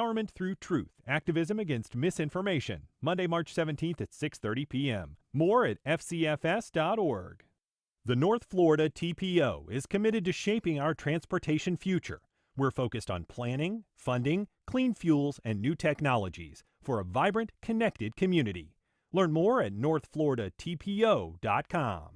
Empowerment Through Truth, Activism Against Misinformation, Monday, March 17th at 6:30 p.m. More at fcfs.org. The North Florida TPO is committed to shaping our transportation future. We're focused on planning, funding, clean fuels, and new technologies for a vibrant, connected community. Learn more at northfloridatpo.com.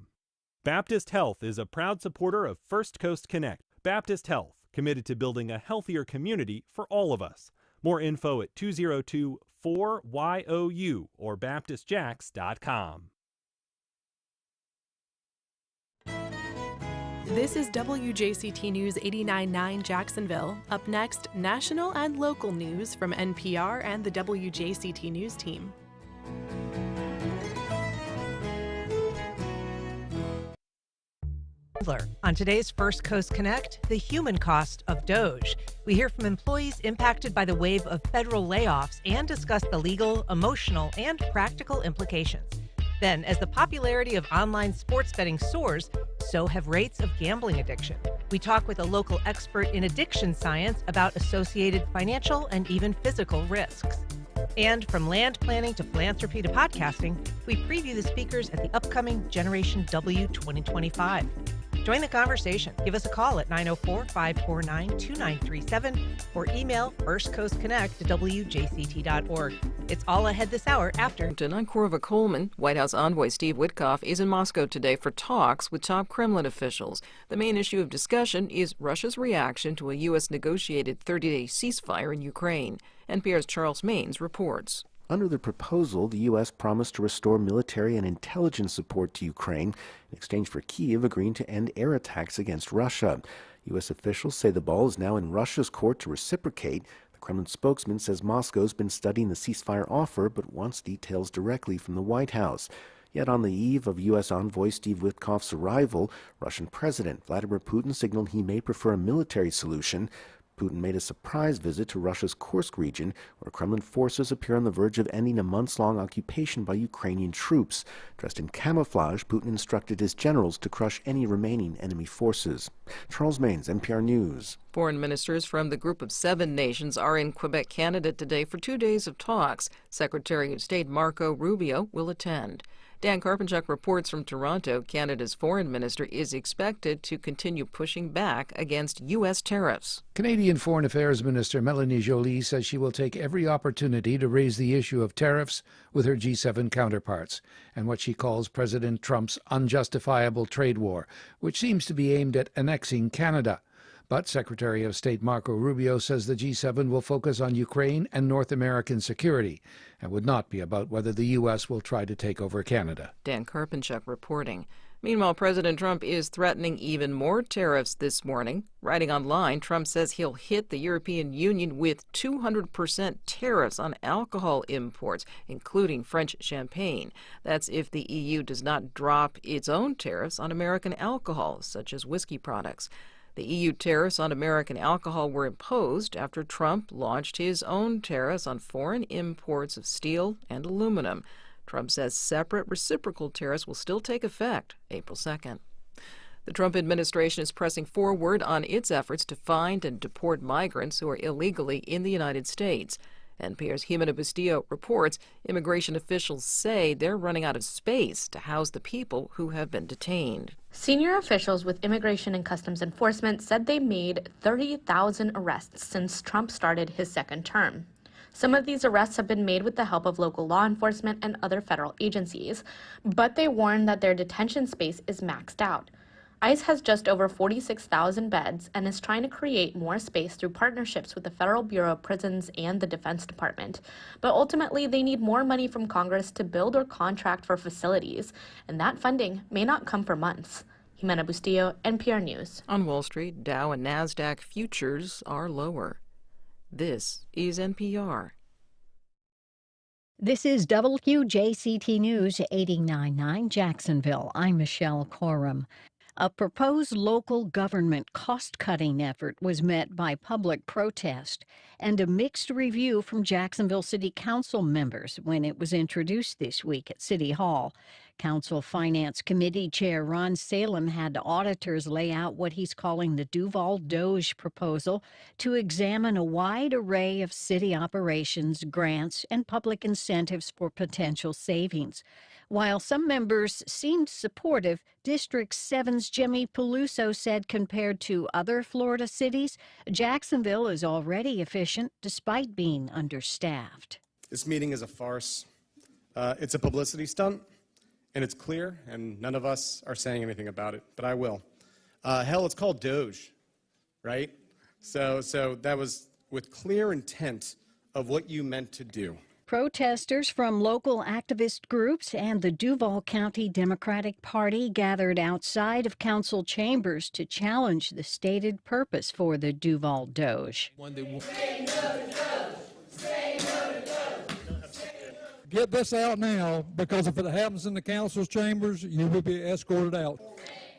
Baptist Health is a proud supporter of First Coast Connect. Baptist Health, committed to building a healthier community for all of us. More info at 202-4YOU or baptistjacks.com. This is WJCT News 89.9 Jacksonville. Up next, national and local news from NPR and the WJCT News team. On today's First Coast Connect, the human cost of DOGE. We hear from employees impacted by the wave of federal layoffs and discuss the legal, emotional, and practical implications. Then, as the popularity of online sports betting soars, so have rates of gambling addiction. We talk with a local expert in addiction science about associated financial and even physical risks. And from land planning to philanthropy to podcasting, we preview the speakers at the upcoming Generation W 2025. Join the conversation. Give us a call at 904-549-2937 or email firstcoastconnect@wjct.org. It's all ahead this hour after. I'm Corva Coleman. White House envoy Steve Witkoff is in Moscow today for talks with top Kremlin officials. The main issue of discussion is Russia's reaction to a U.S. negotiated 30-day ceasefire in Ukraine. NPR's Charles Maines reports. Under the proposal, the U.S. promised to restore military and intelligence support to Ukraine in exchange for Kyiv agreeing to end air attacks against Russia. U.S. officials say the ball is now in Russia's court to reciprocate. The Kremlin spokesman says Moscow's been studying the ceasefire offer but wants details directly from the White House. Yet on the eve of U.S. envoy Steve Witkoff's arrival, Russian President Vladimir Putin signaled he may prefer a military solution. Putin made a surprise visit to Russia's Kursk region, where Kremlin forces appear on the verge of ending a months-long occupation by Ukrainian troops. Dressed in camouflage, Putin instructed his generals to crush any remaining enemy forces. Charles Maines, NPR News. Foreign ministers from the Group of 7 nations are in Quebec, Canada today for 2 days of talks. Secretary of State Marco Rubio will attend. Dan Karpinchuk reports from Toronto. Canada's foreign minister is expected to continue pushing back against U.S. tariffs. Canadian Foreign Affairs Minister Mélanie Joly says she will take every opportunity to raise the issue of tariffs with her G7 counterparts and what she calls President Trump's unjustifiable trade war, which seems to be aimed at annexing Canada. But Secretary of State Marco Rubio says the G7 will focus on Ukraine and North American security and would not be about whether the U.S. will try to take over Canada. Dan Karpinchuk reporting. Meanwhile, President Trump is threatening even more tariffs this morning. Writing online, Trump says he'll hit the European Union with 200% tariffs on alcohol imports, including French champagne. That's if the EU does not drop its own tariffs on American alcohol, such as whiskey products. The EU tariffs on American alcohol were imposed after Trump launched his own tariffs on foreign imports of steel and aluminum. Trump says separate reciprocal tariffs will still take effect April 2nd. The Trump administration is pressing forward on its efforts to find and deport migrants who are illegally in the United States. NPR's Jimena Bustillo reports immigration officials say they're running out of space to house the people who have been detained. Senior officials with Immigration and Customs Enforcement said they made 30,000 arrests since Trump started his second term. Some of these arrests have been made with the help of local law enforcement and other federal agencies, but they warn that their detention space is maxed out. ICE has just over 46,000 beds and is trying to create more space through partnerships with the Federal Bureau of Prisons and the Defense Department. But ultimately, they need more money from Congress to build or contract for facilities, and that funding may not come for months. Jimena Bustillo, NPR News. On Wall Street, Dow and NASDAQ futures are lower. This is NPR. This is WJCT News 89.9 Jacksonville. I'm Michelle Corum. A proposed local government cost-cutting effort was met by public protest and a mixed review from Jacksonville City Council members when it was introduced this week at City Hall. Council Finance Committee Chair Ron Salem had auditors lay out what he's calling the Duval-Doge proposal to examine a wide array of city operations, grants, and public incentives for potential savings. While some members seemed supportive, District 7's Jimmy Peluso said compared to other Florida cities, Jacksonville is already efficient despite being understaffed. This meeting is a farce. It's a publicity stunt, and it's clear, and none of us are saying anything about it, but I will. Hell, it's called Doge, right? So that was with clear intent of what you meant to do. Protesters from local activist groups and the Duval County Democratic Party gathered outside of council chambers to challenge the stated purpose for the Duval Doge. Get this out now, because if it happens in the council's chambers, you will be escorted out.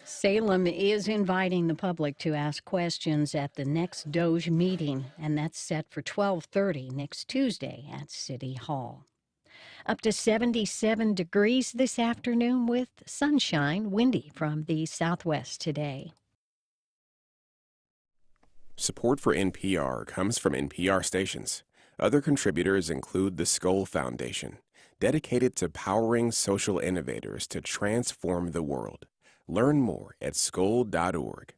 Salem is inviting the public to ask questions at the next Doge meeting, and that's set for 12:30 next Tuesday at City Hall. Up to 77 degrees this afternoon with sunshine, windy from the southwest today. Support for NPR comes from NPR stations. Other contributors include the Skoll Foundation, dedicated to powering social innovators to transform the world. Learn more at skoll.org.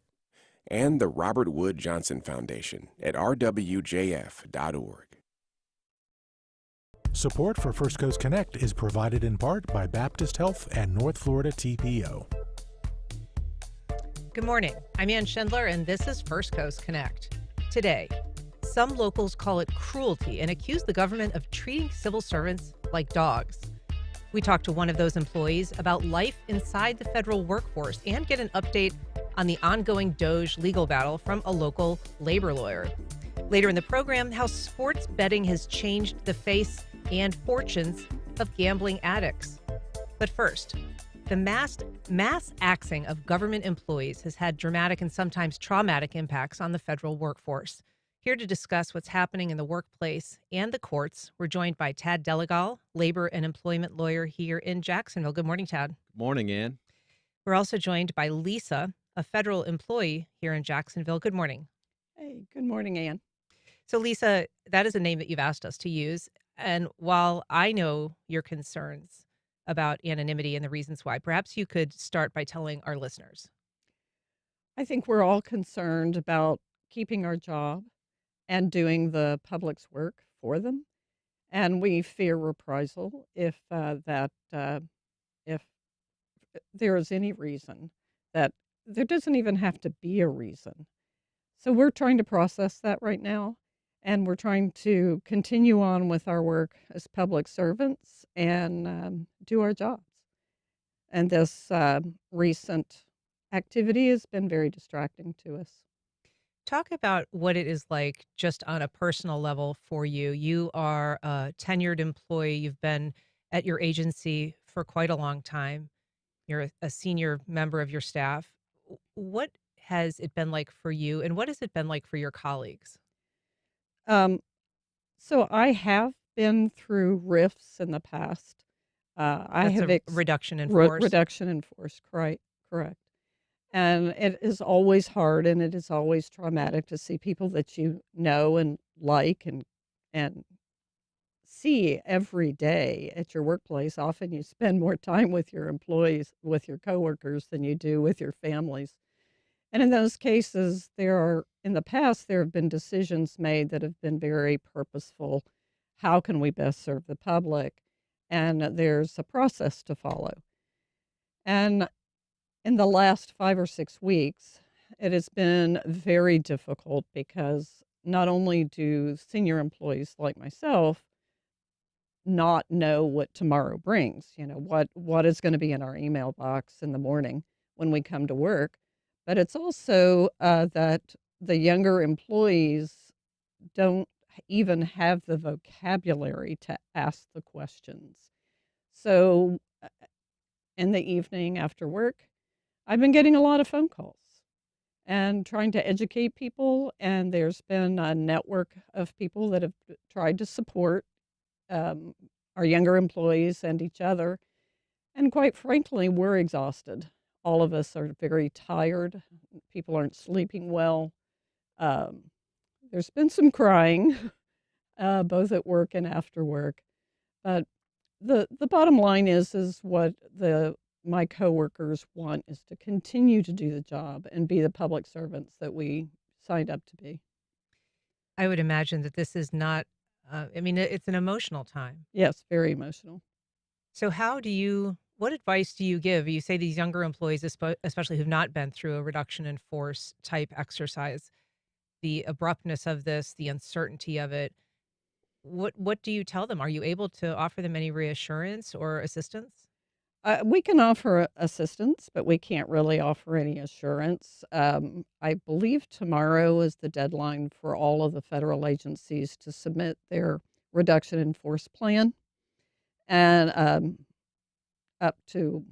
And the Robert Wood Johnson Foundation at rwjf.org. Support for First Coast Connect is provided in part by Baptist Health and North Florida TPO. Good morning. I'm Ann Schindler, and this is First Coast Connect. Today, some locals call it cruelty and accuse the government of treating civil servants like dogs. We talked to one of those employees about life inside the federal workforce and get an update on the ongoing Doge legal battle from a local labor lawyer. Later in the program, how sports betting has changed the face and fortunes of gambling addicts. But first, the mass axing of government employees has had dramatic and sometimes traumatic impacts on the federal workforce. Here to discuss what's happening in the workplace and the courts, we're joined by Tad Delegal, labor and employment lawyer here in Jacksonville. Good morning, Tad. Good morning, Ann. We're also joined by Lisa, a federal employee here in Jacksonville. Good morning. Hey, good morning, Ann. So, Lisa, that is a name that you've asked us to use. And while I know your concerns about anonymity and the reasons why, perhaps you could start by telling our listeners. I think we're all concerned about keeping our job and doing the public's work for them, and we fear reprisal if there is any reason that there doesn't even have to be a reason. So we're trying to process that right now, and we're trying to continue on with our work as public servants and do our jobs. And this recent activity has been very distracting to us. Talk about what it is like just on a personal level for you. You are a tenured employee. You've been at your agency for quite a long time. You're a senior member of your staff. What has it been like for you, and what has it been like for your colleagues? So I have been through RIFs in the past. I That's have a reduction in force. reduction in force, correct. And it is always hard, and it is always traumatic to see people that you know and like and see every day at your workplace. Often you spend more time with your employees, with your coworkers, than you do with your families. And in those cases, in the past, there have been decisions made that have been very purposeful. How can we best serve the public? And there's a process to follow. And in the last 5 or 6 weeks, it has been very difficult because not only do senior employees like myself not know what tomorrow brings, what is going to be in our email box in the morning when we come to work, but it's also that the younger employees don't even have the vocabulary to ask the questions. So in the evening after work, I've been getting a lot of phone calls and trying to educate people, and there's been a network of people that have tried to support um, our younger employees and each other. And quite frankly, we're exhausted. All of us are very tired. People aren't sleeping well. Um, there's been some crying, both at work and after work. But the bottom line is what my coworkers want is to continue to do the job and be the public servants that we signed up to be. I would imagine that this is not, it's an emotional time. Yes, very emotional. So what advice do you give? You say these younger employees, especially who've not been through a reduction in force type exercise, the abruptness of this, the uncertainty of it. What do you tell them? Are you able to offer them any reassurance or assistance? We can offer assistance, but we can't really offer any assurance. I believe tomorrow is the deadline for all of the federal agencies to submit their reduction in force plan. And up to,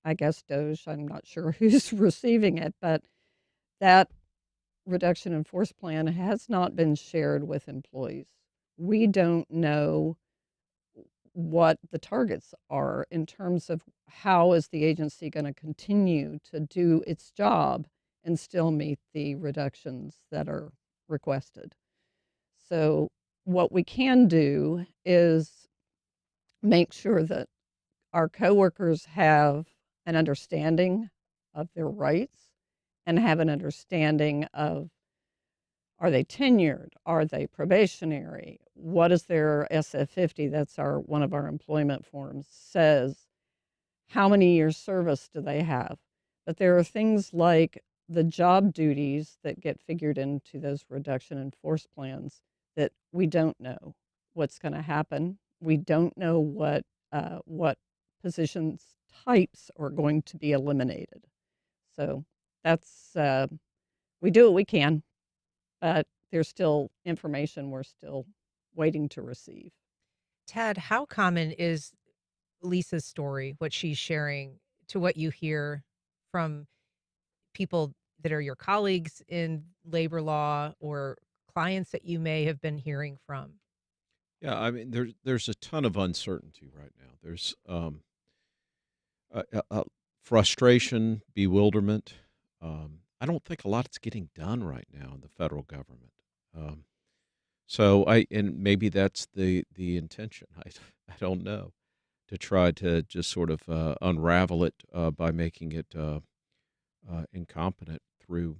I guess, DOJ, I'm not sure who's receiving it, but that reduction in force plan has not been shared with employees. We don't know what the targets are in terms of how is the agency going to continue to do its job and still meet the reductions that are requested. So what we can do is make sure that our coworkers have an understanding of their rights and have an understanding of, are they tenured? Are they probationary? What is their SF-50? That's one of our employment forms says. How many years service do they have? But there are things like the job duties that get figured into those reduction in force plans that we don't know what's going to happen. We don't know what positions types are going to be eliminated. So that's we do what we can, but there's still information we're still waiting to receive. Tad, how common is Lisa's story, what she's sharing, to what you hear from people that are your colleagues in labor law or clients that you may have been hearing from? Yeah, I mean, there's a ton of uncertainty right now. There's frustration, bewilderment. I don't think a lot's getting done right now in the federal government. And maybe that's the intention. I don't know, to try to just sort of unravel it by making it incompetent through,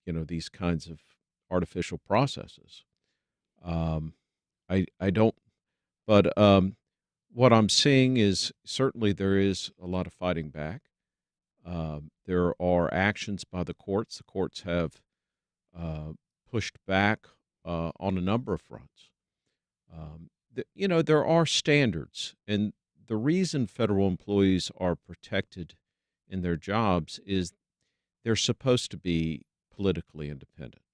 these kinds of artificial processes. I don't, but what I'm seeing is certainly there is a lot of fighting back. There are actions by the courts. The courts have pushed back on a number of fronts. There are standards, and the reason federal employees are protected in their jobs is they're supposed to be politically independent.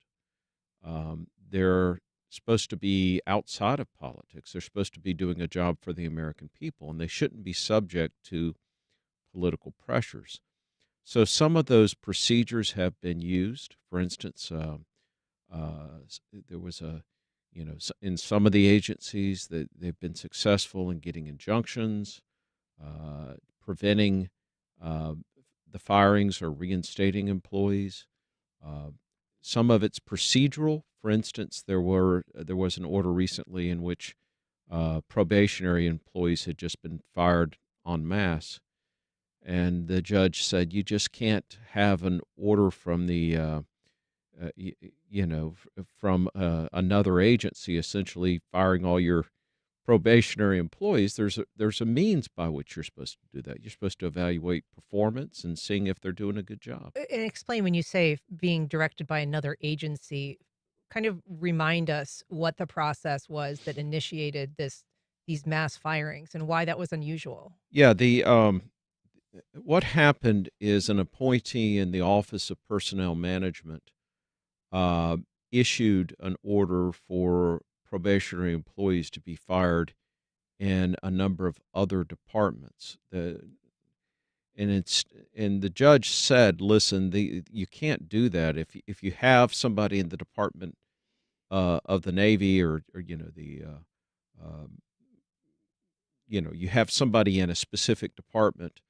They're supposed to be outside of politics. They're supposed to be doing a job for the American people, and they shouldn't be subject to political pressures. So some of those procedures have been used. For instance, there was in some of the agencies that they've been successful in getting injunctions, preventing the firings or reinstating employees. Some of it's procedural. For instance, there was an order recently in which probationary employees had just been fired en masse, and the judge said you just can't have an order from the from another agency essentially firing all your probationary employees. There's a means by which you're supposed to do that. You're supposed to evaluate performance and seeing if they're doing a good job. And explain, when you say being directed by another agency, kind of remind us what the process was that initiated these mass firings and why that was unusual. Yeah, what happened is an appointee in the Office of Personnel Management issued an order for probationary employees to be fired in a number of other departments. and the judge said, listen, you can't do that. If you have somebody in the Department of the Navy, or you have somebody in a specific department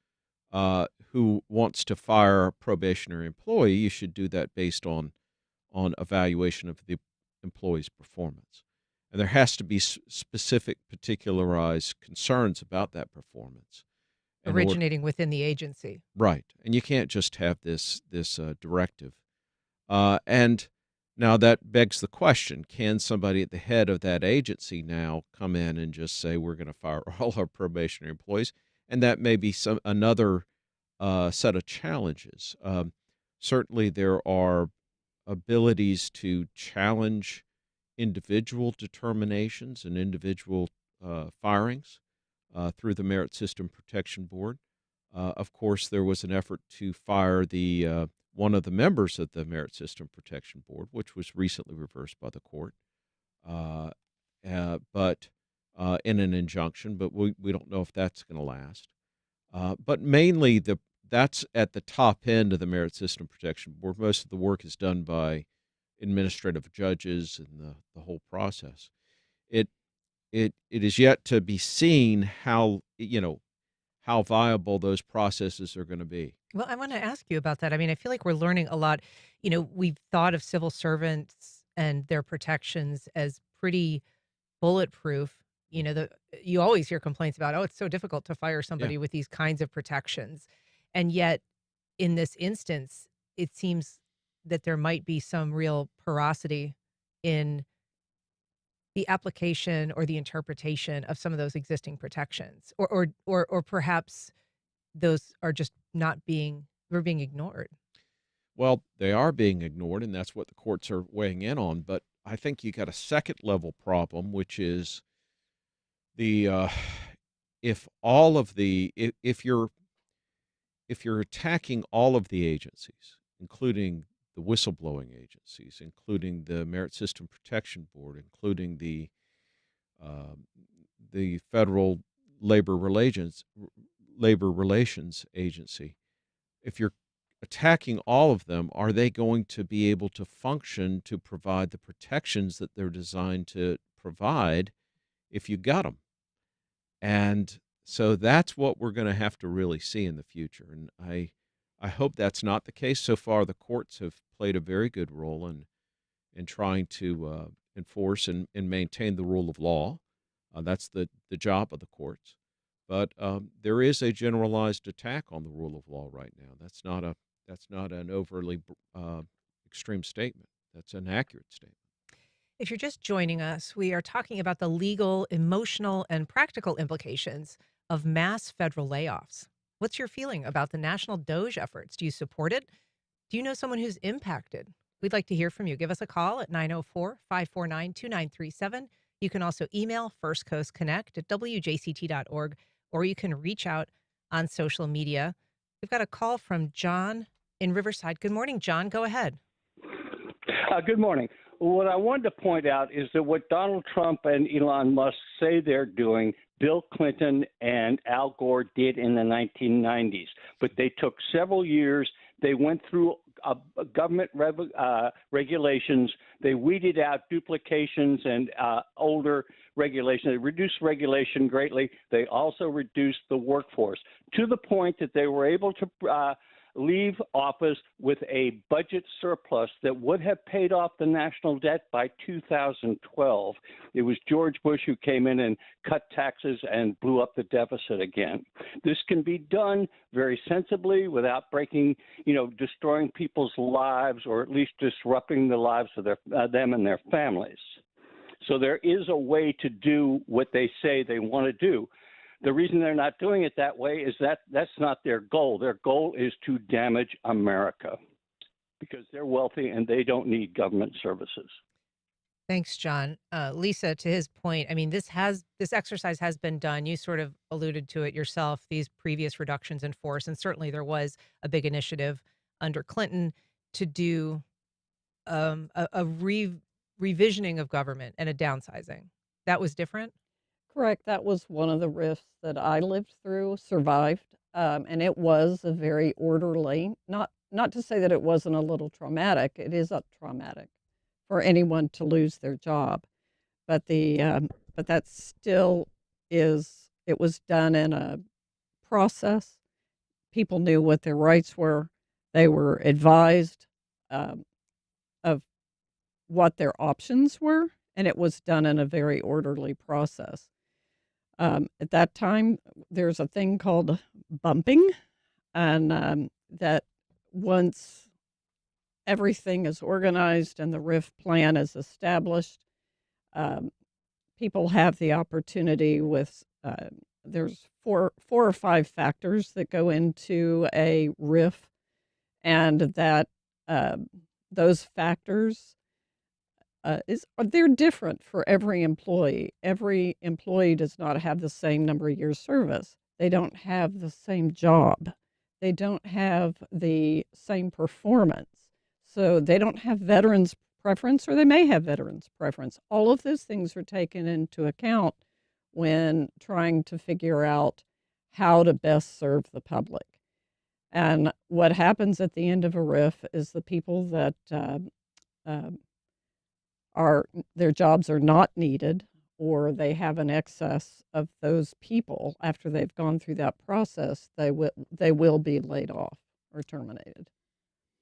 who wants to fire a probationary employee, you should do that based on evaluation of the employee's performance. And there has to be specific, particularized concerns about that performance. Originating within the agency. Right. And you can't just have this directive. And now that begs the question, can somebody at the head of that agency now come in and just say, we're going to fire all our probationary employees? And that may be another set of challenges. Certainly there are abilities to challenge individual determinations and individual firings through the Merit System Protection Board. Of course, there was an effort to fire one of the members of the Merit System Protection Board, which was recently reversed by the court, but in an injunction. But we don't know if that's going to last. But mainly, that's at the top end of the Merit System Protection Board. Most of the work is done by administrative judges and the whole process. It is yet to be seen how viable those processes are going to be. Well, I want to ask you about that. I mean, I feel like we're learning a lot. We've thought of civil servants and their protections as pretty bulletproof. You always hear complaints about, it's so difficult to fire somebody with these kinds of protections. And yet, in this instance, it seems that there might be some real porosity in the application or the interpretation of some of those existing protections, or perhaps those are just being ignored. Well, they are being ignored, and that's what the courts are weighing in on. But I think you got a second level problem, which is if you're attacking all of the agencies, including the whistleblowing agencies, including the Merit System Protection Board, including the Federal Labor Relations Agency, if you're attacking all of them, are they going to be able to function to provide the protections that they're designed to provide if you got them? And so that's what we're going to have to really see in the future. And I hope that's not the case. So far, the courts have played a very good role in trying to enforce and maintain the rule of law. That's the job of the courts. But there is a generalized attack on the rule of law right now. That's not an overly extreme statement. That's an accurate statement. If you're just joining us, we are talking about the legal, emotional, and practical implications of mass federal layoffs. What's your feeling about the national DOGE efforts? Do you support it? Do you know someone who's impacted? We'd like to hear from you. Give us a call at 904-549-2937. You can also email firstcoastconnect@wjct.org, or you can reach out on social media. We've got a call from John in Riverside. Good morning, John. Go ahead. Good morning. What I wanted to point out is that what Donald Trump and Elon Musk say they're doing, Bill Clinton and Al Gore did in the 1990s. But they took several years. They went through government regulations. They weeded out duplications and older regulations. They reduced regulation greatly. They also reduced the workforce to the point that they were able to leave office with a budget surplus that would have paid off the national debt by 2012. It was George Bush who came in and cut taxes and blew up the deficit again. This can be done very sensibly without destroying people's lives, or at least disrupting the lives of them and their families. So there is a way to do what they say they want to do. The reason they're not doing it that way is that that's not their goal. Their goal is to damage America because they're wealthy and they don't need government services. Thanks, John. Lisa, to his point, I mean, this exercise has been done. You sort of alluded to it yourself, these previous reductions in force. And certainly there was a big initiative under Clinton to do a revisioning of government and a downsizing. That was different? Correct. That was one of the rifts that I lived through, survived. and it was a very orderly. Not to say that it wasn't a little traumatic. It is traumatic for anyone to lose their job, but but that still is. It was done in a process. People knew what their rights were. They were advised of what their options were, and it was done in a very orderly process. At that time, there's a thing called bumping, and that once everything is organized and the RIF plan is established, people have the opportunity with there's four or five factors that go into a RIF, and that those factors they're different for every employee. Every employee does not have the same number of years service. They don't have the same job. They don't have the same performance. So they don't have veterans preference, or they may have veterans preference. All of those things are taken into account when trying to figure out how to best serve the public. And what happens at the end of a RIF is the people that their jobs are not needed, or they have an excess of those people after they've gone through that process, they will be laid off or terminated.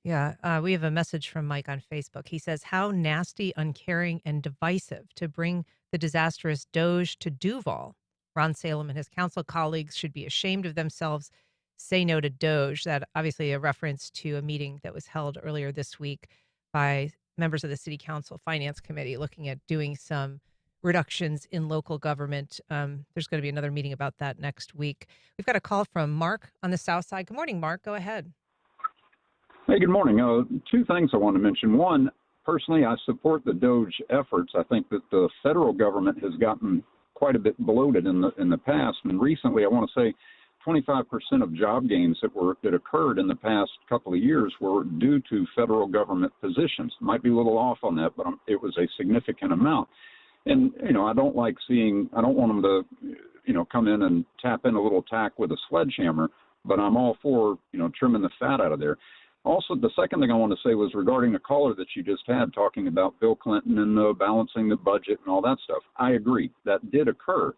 Yeah, we have a message from Mike on Facebook. He says, how nasty, uncaring, and divisive to bring the disastrous Doge to Duval. Ron Salem and his council colleagues should be ashamed of themselves. Say no to Doge. That obviously a reference to a meeting that was held earlier this week by members of the City Council Finance Committee looking at doing some reductions in local government. There's going to be another meeting about that next week. We've got a call from Mark on the South Side. Good morning, Mark. Go ahead. Hey, good morning. Two things I want to mention. One, personally, I support the Doge efforts. I think that the federal government has gotten quite a bit bloated in the past. And recently, I want to say 25% of job gains that occurred in the past couple of years were due to federal government positions. Might be a little off on that, but it was a significant amount. And, I don't want them to, come in and tap in a little tack with a sledgehammer, but I'm all for, trimming the fat out of there. Also, the second thing I want to say was regarding the caller that you just had talking about Bill Clinton and balancing the budget and all that stuff. I agree. That did occur.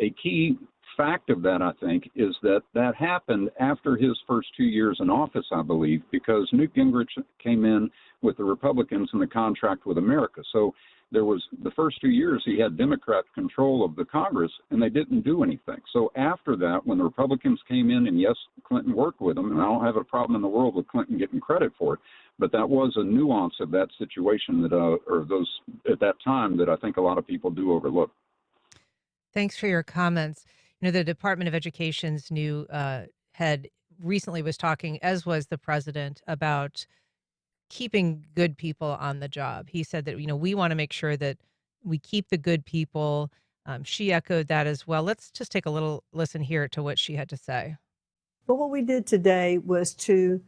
A key fact of that, I think, is that happened after his first 2 years in office, I believe, because Newt Gingrich came in with the Republicans in the contract with America. So there was the first 2 years he had Democrat control of the Congress, and they didn't do anything. So after that, when the Republicans came in, and yes, Clinton worked with them, and I don't have a problem in the world with Clinton getting credit for it, but that was a nuance of that situation at that time that I think a lot of people do overlook. Thanks for your comments. The Department of Education's new head recently was talking, as was the president, about keeping good people on the job. He said that, we want to make sure that we keep the good people. She echoed that as well. Let's just take a little listen here to what she had to say. But what we did today was to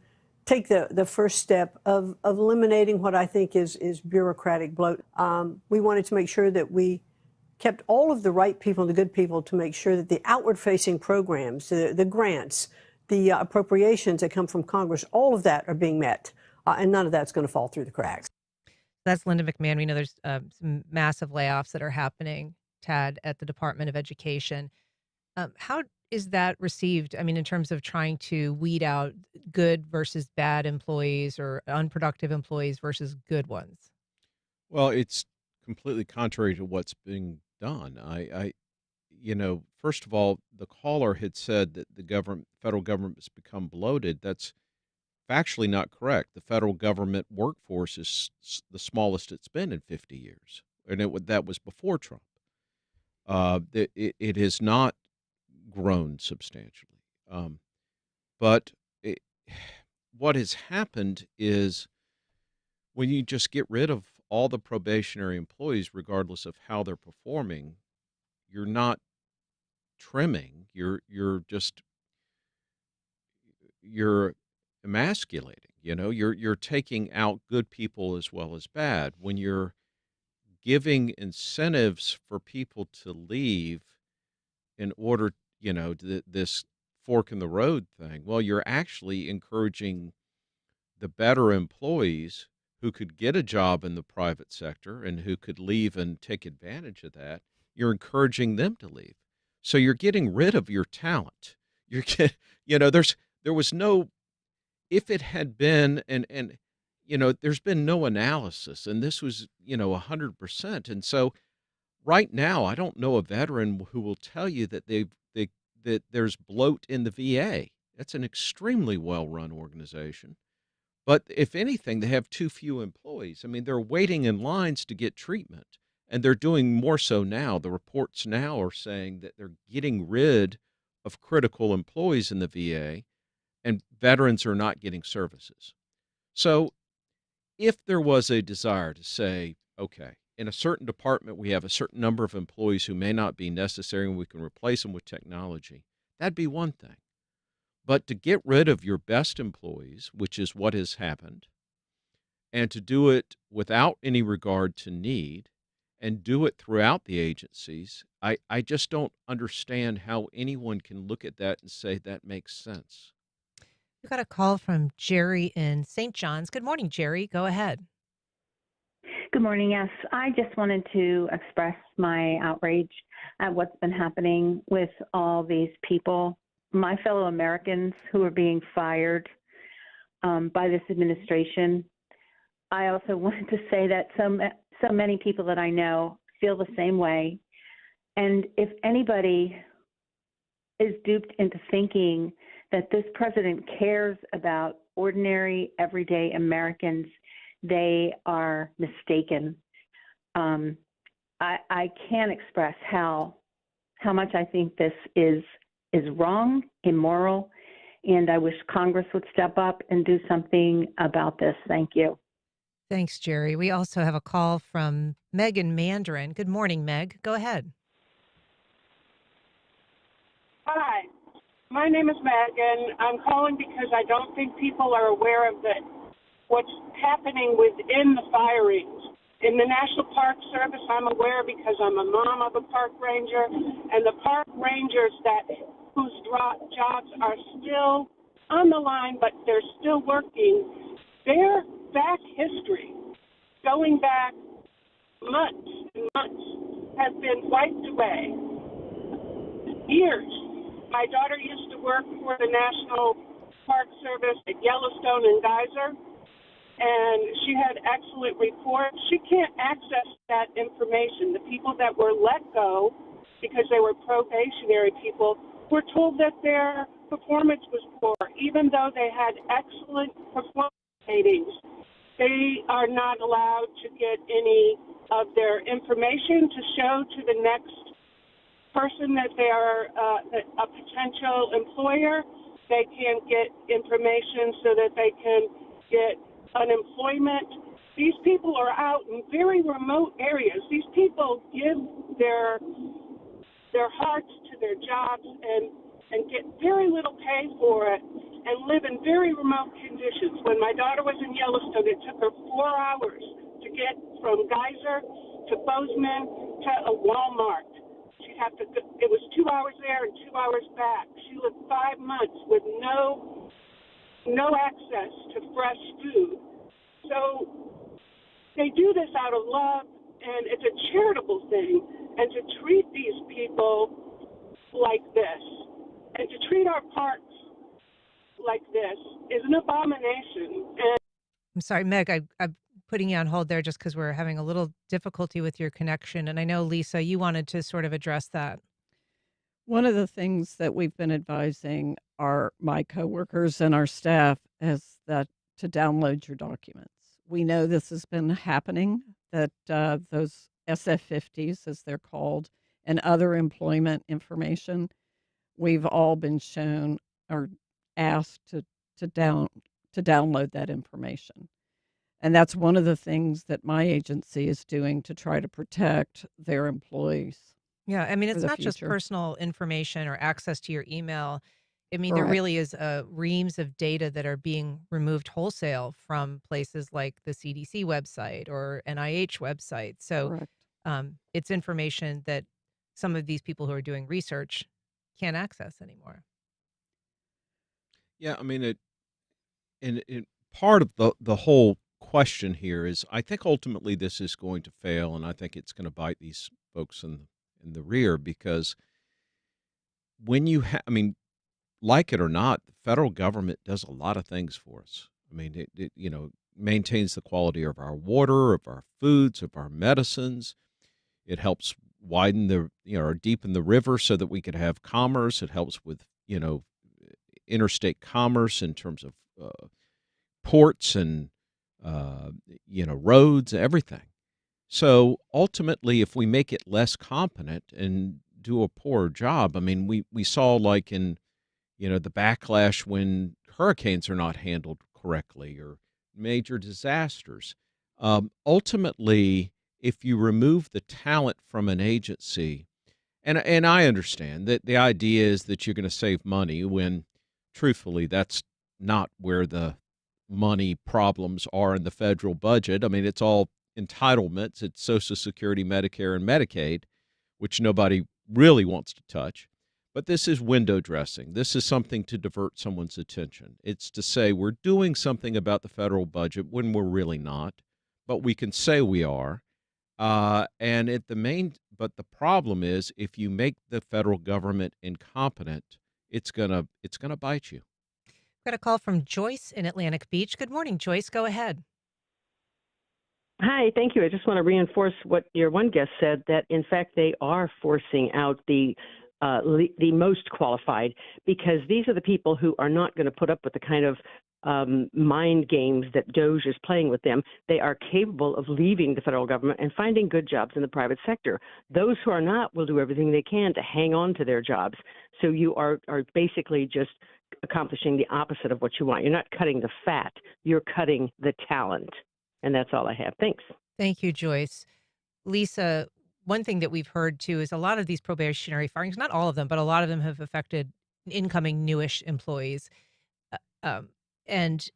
take the first step of eliminating what I think is bureaucratic bloat. We wanted to make sure that we kept all of the right people, the good people, to make sure that the outward-facing programs, the grants, the appropriations that come from Congress, all of that are being met, and none of that's going to fall through the cracks. That's Linda McMahon. We know there's some massive layoffs that are happening, Tad, at the Department of Education. How is that received? I mean, in terms of trying to weed out good versus bad employees, or unproductive employees versus good ones? Well, it's completely contrary to what's being done. First of all, the caller had said that the federal government has become bloated. That's factually not correct. The federal government workforce is the smallest it's been in 50 years, and that was before Trump. It has not grown substantially. But what has happened is, when you just get rid of all the probationary employees, regardless of how they're performing, you're not trimming. You're emasculating. You're taking out good people as well as bad. When you're giving incentives for people to leave in order, this fork in the road thing. Well, you're actually encouraging the better employees who could get a job in the private sector and who could leave and take advantage of that. You're encouraging them to leave. So you're getting rid of your talent. There was no, if it had been, there's been no analysis, and this was, 100%. And so right now, I don't know a veteran who will tell you that that there's bloat in the VA. That's an extremely well-run organization. But if anything, they have too few employees. I mean, they're waiting in lines to get treatment, and they're doing more so now. The reports now are saying that they're getting rid of critical employees in the VA, and veterans are not getting services. So if there was a desire to say, okay, in a certain department, we have a certain number of employees who may not be necessary and we can replace them with technology, that'd be one thing. But to get rid of your best employees, which is what has happened, and to do it without any regard to need and do it throughout the agencies, I just don't understand how anyone can look at that and say that makes sense. We got a call from Jerry in St. John's. Good morning, Jerry. Go ahead. Good morning. Yes, I just wanted to express my outrage at what's been happening with all these people, my fellow Americans who are being fired by this administration. I also wanted to say that so many people that I know feel the same way. And if anybody is duped into thinking that this president cares about ordinary, everyday Americans, they are mistaken. I can't express how much I think this is wrong, immoral, and I wish Congress would step up and do something about this. Thank you. Thanks, Jerry. We also have a call from Meg in Mandarin. Good morning, Meg. Go ahead. Hi, my name is Megan. I'm calling because I don't think people are aware of what's happening within the firings. In the National Park Service, I'm aware because I'm a mom of a park ranger, and the park rangers whose jobs are still on the line, but they're still working, their back history, going back months and months, has been wiped away. Years. My daughter used to work for the National Park Service at Yellowstone and Geyser, and she had excellent reports. She can't access that information. The people that were let go because they were probationary people were told that their performance was poor, even though they had excellent performance ratings. They are not allowed to get any of their information to show to the next person that they are a potential employer. They can't get information so that they can get unemployment. These people are out in very remote areas. These people give their hearts to their jobs and get very little pay for it and live in very remote conditions. When my daughter was in Yellowstone, it took her 4 hours to get from Geyser to Bozeman to a Walmart. It was 2 hours there and 2 hours back. She lived 5 months with no access to fresh food. So they do this out of love, and it's a charitable thing. And to treat these people like this, and to treat our parks like this, is an abomination. And I'm sorry, Meg, I'm putting you on hold there just because we're having a little difficulty with your connection. And I know, Lisa, you wanted to sort of address that. One of the things that we've been advising my coworkers and our staff is that to download your documents. We know this has been happening, that those SF50s, as they're called, and other employment information, we've all been shown or asked to download that information. And that's one of the things that my agency is doing to try to protect their employees. Yeah, I mean, it's the not just future. personal information or access to your email. I mean, there Correct. really is reams of data that are being removed wholesale from places like the CDC website or NIH website. So Correct. it's information that some of these people who are doing research can't access anymore. Yeah, I mean, and part of the whole question here is I think ultimately this is going to fail, and I think it's going to bite these folks in the rear because when you I mean, like it or not, the federal government does a lot of things for us. I mean, it maintains the quality of our water, of our foods, of our medicines. It helps widen or deepen the river so that we could have commerce. It helps with, interstate commerce in terms of ports and, roads, everything. So ultimately, if we make it less competent and do a poor job, I mean, we saw like in, the backlash when hurricanes are not handled correctly or major disasters. Ultimately, if you remove the talent from an agency, and I understand that the idea is that you're going to save money when, truthfully, that's not where the money problems are in the federal budget. I mean, it's all entitlements. It's Social Security, Medicare, and Medicaid, which nobody really wants to touch. But this is window dressing. This is something to divert someone's attention. It's to say we're doing something about the federal budget when we're really not, but we can say we are. But the problem is if you make the federal government incompetent, it's gonna bite you. Got a call from Joyce in Atlantic Beach. Good morning, Joyce. Go ahead. Hi, thank you. I just want to reinforce what your one guest said, that in fact they are forcing out the most qualified, because these are the people who are not going to put up with the kind of mind games that DOJ is playing with them. They are capable of leaving the federal government and finding good jobs in the private sector. Those who are not will do everything they can to hang on to their jobs. So you are basically just accomplishing the opposite of what you want. You're not cutting the fat, you're cutting the talent. And that's all I have. Thanks. Thank you, Joyce. Lisa, one thing that we've heard too is a lot of these probationary firings, not all of them, but a lot of them have affected incoming newish employees. And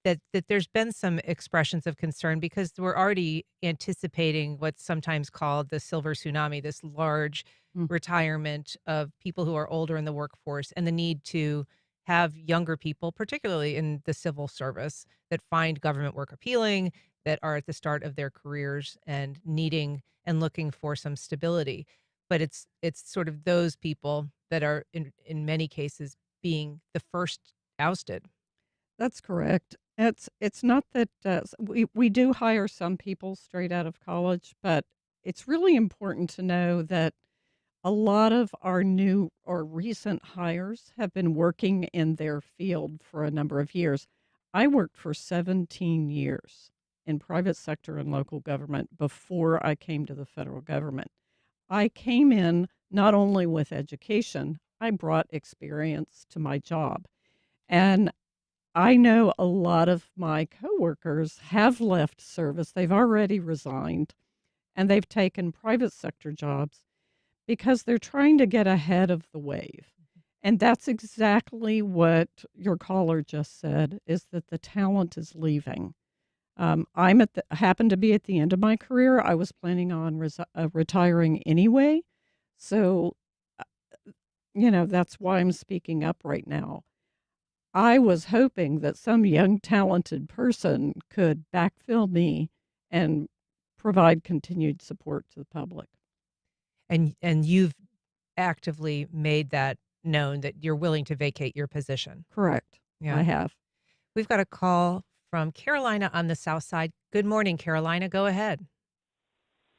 that there's been some expressions of concern because we're already anticipating what's sometimes called the silver tsunami, this large retirement of people who are older in the workforce, and the need to have younger people, particularly in the civil service, that find government work appealing, that are at the start of their careers and needing and looking for some stability. But it's sort of those people that are in many cases being the first ousted. That's correct. It's not that we do hire some people straight out of college, but it's really important to know that a lot of our new or recent hires have been working in their field for a number of years. I worked for 17 years in private sector and local government before I came to the federal government. I came in not only with education, I brought experience to my job. And I know a lot of my coworkers have left service. They've already resigned, and they've taken private sector jobs because they're trying to get ahead of the wave. And that's exactly what your caller just said, is that the talent is leaving. Happened to be at the end of my career. I was planning on retiring anyway. So, that's why I'm speaking up right now. I was hoping that some young, talented person could backfill me and provide continued support to the public. And you've actively made that known that you're willing to vacate your position. Correct. Yeah. I have. We've got a call from Carolina on the South Side. Good morning, Carolina. Go ahead.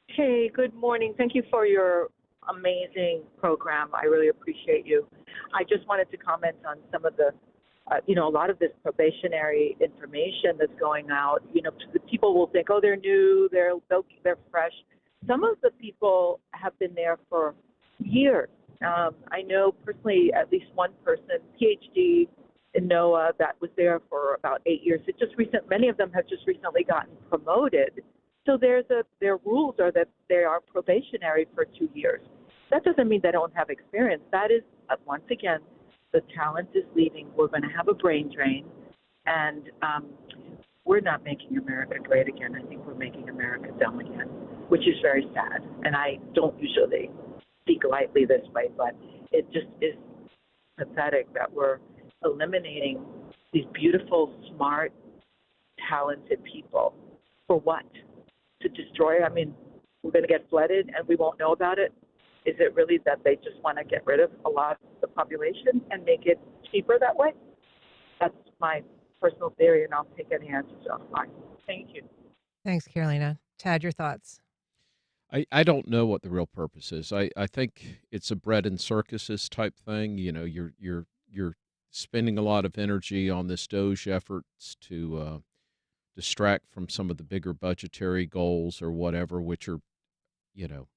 Hey, good morning. Thank you for your amazing program. I really appreciate you. I just wanted to comment on some of the a lot of this probationary information that's going out. The people will think, oh, they're new, they're fresh. Some of the people have been there for years. I know personally at least one person, PhD in NOAA, that was there for about 8 years. Many of them have just recently gotten promoted. So their rules are that they are probationary for 2 years. That doesn't mean they don't have experience. That is, once again, the talent is leaving. We're going to have a brain drain, and we're not making America great again. I think we're making America dumb again, which is very sad. And I don't usually speak lightly this way, but it just is pathetic that we're eliminating these beautiful, smart, talented people for what? To destroy? I mean, we're going to get flooded and we won't know about it. Is it really that they just want to get rid of a lot of the population and make it cheaper that way? That's my personal theory, and I'll take any answers offline. Thank you. Thanks, Carolina. Tad, your thoughts? I don't know what the real purpose is. I think it's a bread and circuses type thing. You know, you're spending a lot of energy on this DOGE efforts to distract from some of the bigger budgetary goals or whatever, which are, you know,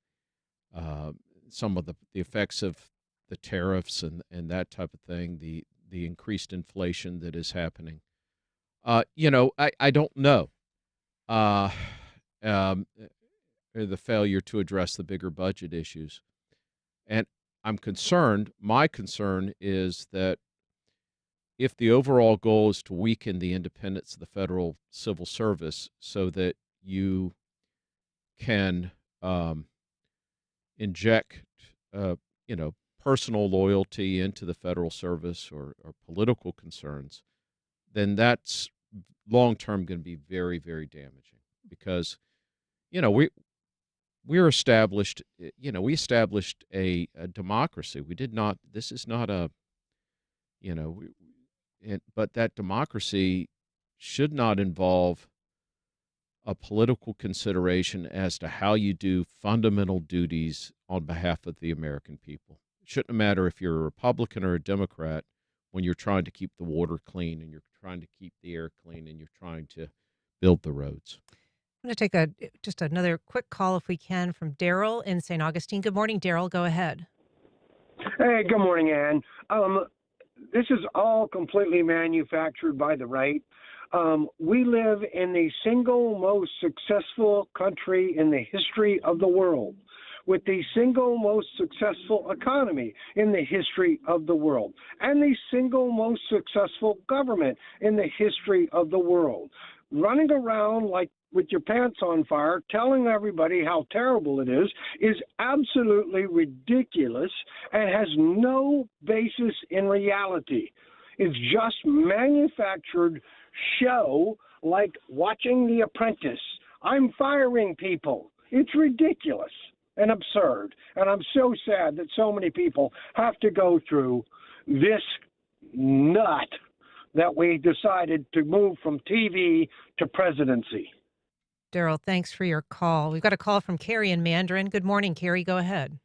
some of the effects of the tariffs and that type of thing, the increased inflation that is happening. You know, I don't know. The failure to address the bigger budget issues. And I'm concerned, my concern is that if the overall goal is to weaken the independence of the federal civil service so that you can inject, you know, personal loyalty into the federal service or political concerns, then that's long-term going to be very, very damaging because, you know, we established a democracy. We did not, this is not a, you know, but that democracy should not involve a political consideration as to how you do fundamental duties on behalf of the American people. It shouldn't matter if you're a Republican or a Democrat when you're trying to keep the water clean and you're trying to keep the air clean and you're trying to build the roads. I'm going to take just another quick call, if we can, from Daryl in St. Augustine. Good morning, Daryl. Go ahead. Hey, good morning, Ann. This is all completely manufactured by the right. We live in the single most successful country in the history of the world, with the single most successful economy in the history of the world, and the single most successful government in the history of the world. Running around like with your pants on fire, telling everybody how terrible it is absolutely ridiculous and has no basis in reality. It's just manufactured show, like watching The Apprentice. I'm firing people. It's ridiculous and absurd. And I'm so sad that so many people have to go through this nut that we decided to move from TV to presidency. Daryl, thanks for your call. We've got a call from Carrie in Mandarin. Good morning, Carrie. Go ahead.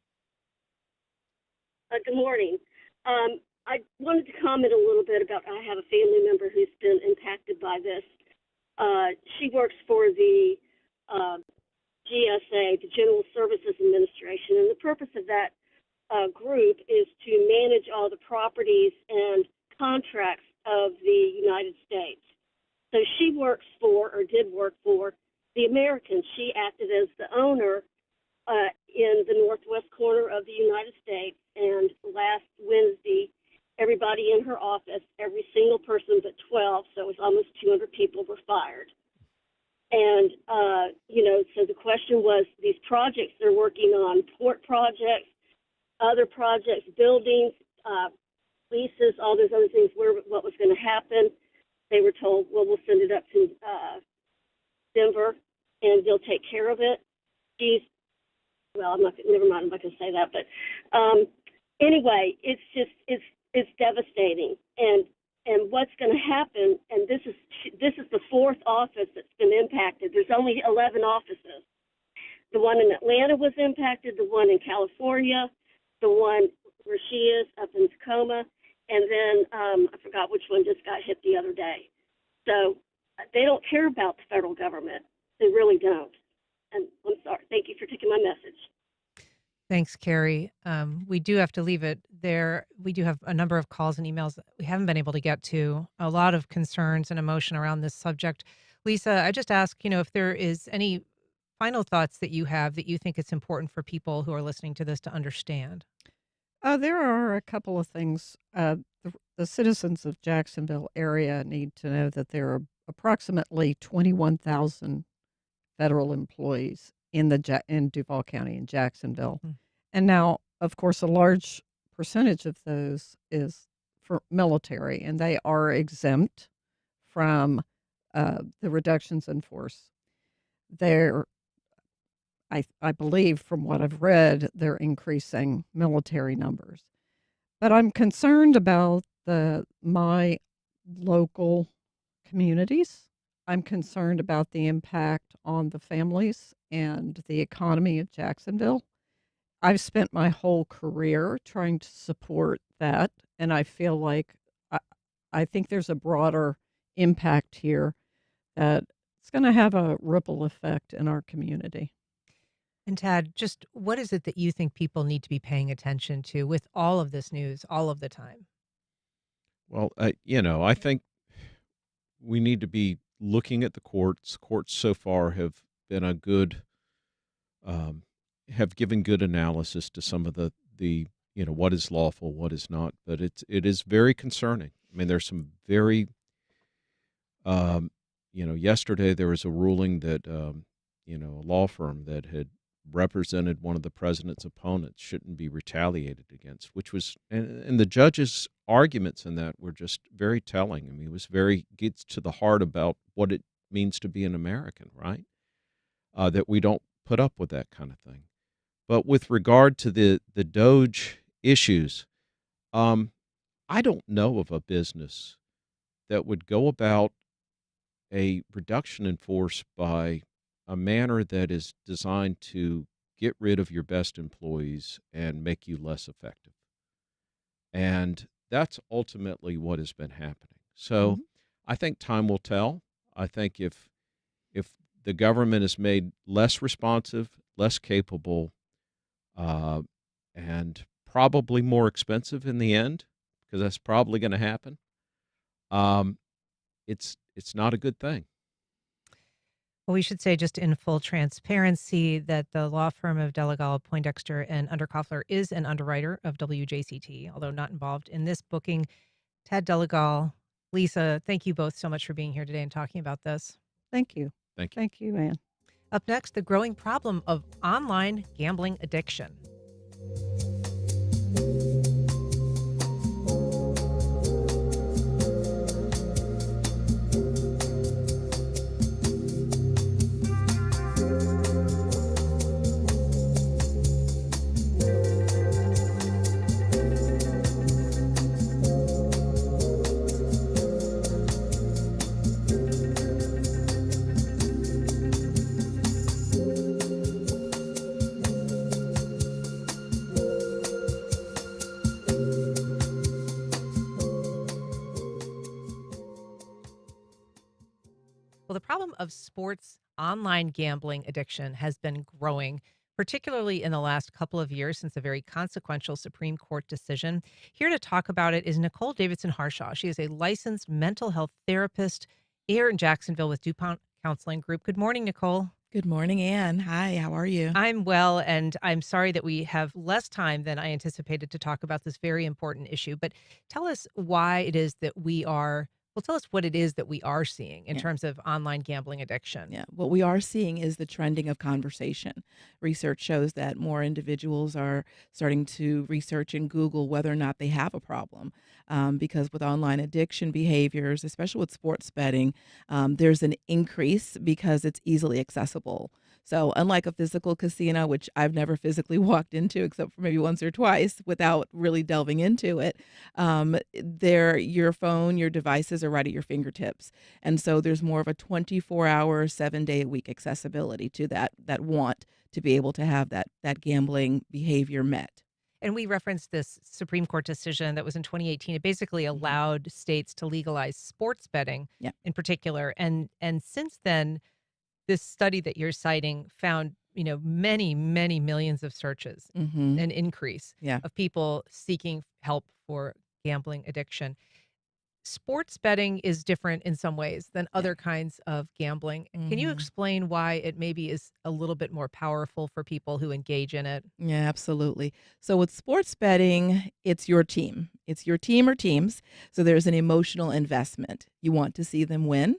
Good morning. I wanted to comment a little bit about, I have a family member who's been impacted by this. She works for the GSA, the General Services Administration, and the purpose of that group is to manage all the properties and contracts of the United States. So she works for, or did work for, the Americans. She acted as the owner in the northwest corner of the United States, and last Wednesday, everybody in her office, every single person but 12, so it was almost 200 people, were fired. And, so the question was, these projects they're working on, port projects, other projects, buildings, leases, all those other things, what was going to happen. They were told, well, we'll send it up to Denver, and they'll take care of it. Never mind, I'm not going to say that. But anyway, it's devastating. And what's going to happen, and this is the fourth office that's been impacted. There's only 11 offices. The one in Atlanta was impacted, the one in California, the one where she is up in Tacoma, and then I forgot which one just got hit the other day. So they don't care about the federal government. They really don't. And I'm sorry. Thank you for taking my message. Thanks, Carrie. We do have to leave it there. We do have a number of calls and emails that we haven't been able to get to. A lot of concerns and emotion around this subject. Lisa, I just ask, if there is any final thoughts that you have that you think it's important for people who are listening to this to understand. There are a couple of things. The citizens of Jacksonville area need to know that there are approximately 21,000 federal employees in Duval County in Jacksonville. And now, of course, a large percentage of those is for military, and they are exempt from the reductions in force. They're, I believe, from what I've read, they're increasing military numbers. But I'm concerned about my local communities. I'm concerned about the impact on the families and the economy of Jacksonville. I've spent my whole career trying to support that, and I feel like I, I think there's a broader impact here that it's going to have a ripple effect in our community. And Tad, just what is it that you think people need to be paying attention to with all of this news all of the time? Well, I think we need to be looking at the courts. Courts so far have been have given good analysis to some of the what is lawful, what is not. But it is very concerning. I mean, there's some very, yesterday there was a ruling that, a law firm that had represented one of the president's opponents shouldn't be retaliated against, which was, and the judge's arguments in that were just very telling. I mean, gets to the heart about what it means to be an American, right? That we don't put up with that kind of thing. But with regard to the Doge issues, I don't know of a business that would go about a reduction in force by a manner that is designed to get rid of your best employees and make you less effective. And that's ultimately what has been happening. So I think time will tell. I think if the government is made less responsive, less capable, and probably more expensive in the end, because that's probably going to happen, it's not a good thing. Well, we should say, just in full transparency, that the law firm of Delegal, Poindexter, and Underkoffler is an underwriter of WJCT, although not involved in this booking. Tad Delegal, Lisa, thank you both so much for being here today and talking about this. Thank you. Thank you. Thank you, Ann. Up next, the growing problem of online gambling addiction. Well, the problem of sports online gambling addiction has been growing, particularly in the last couple of years since a very consequential Supreme Court decision. Here to talk about it is Nicole Davidson Harshaw. She is a licensed mental health therapist here in Jacksonville with DuPont Counseling Group. Good morning, Nicole. Good morning, Ann. Hi, how are you? I'm well, and I'm sorry that we have less time than I anticipated to talk about this very important issue. But tell us why it is that tell us what it is that we are seeing in terms of online gambling addiction. Yeah, what we are seeing is the trending of conversation. Research shows that more individuals are starting to research and Google whether or not they have a problem. Because with online addiction behaviors, especially with sports betting, there's an increase because it's easily accessible. So unlike a physical casino, which I've never physically walked into except for maybe once or twice without really delving into it, your phone, your devices are right at your fingertips. And so there's more of a 24-hour, 7-day-a-week accessibility to that want to be able to have that gambling behavior met. And we referenced this Supreme Court decision that was in 2018. It basically allowed states to legalize sports betting in particular. And since then, this study that you're citing found, many, many millions of searches, an increase of people seeking help for gambling addiction. Sports betting is different in some ways than other kinds of gambling. Can you explain why it maybe is a little bit more powerful for people who engage in it? Yeah, absolutely. So with sports betting, it's your team. It's your team or teams. So there's an emotional investment. You want to see them win.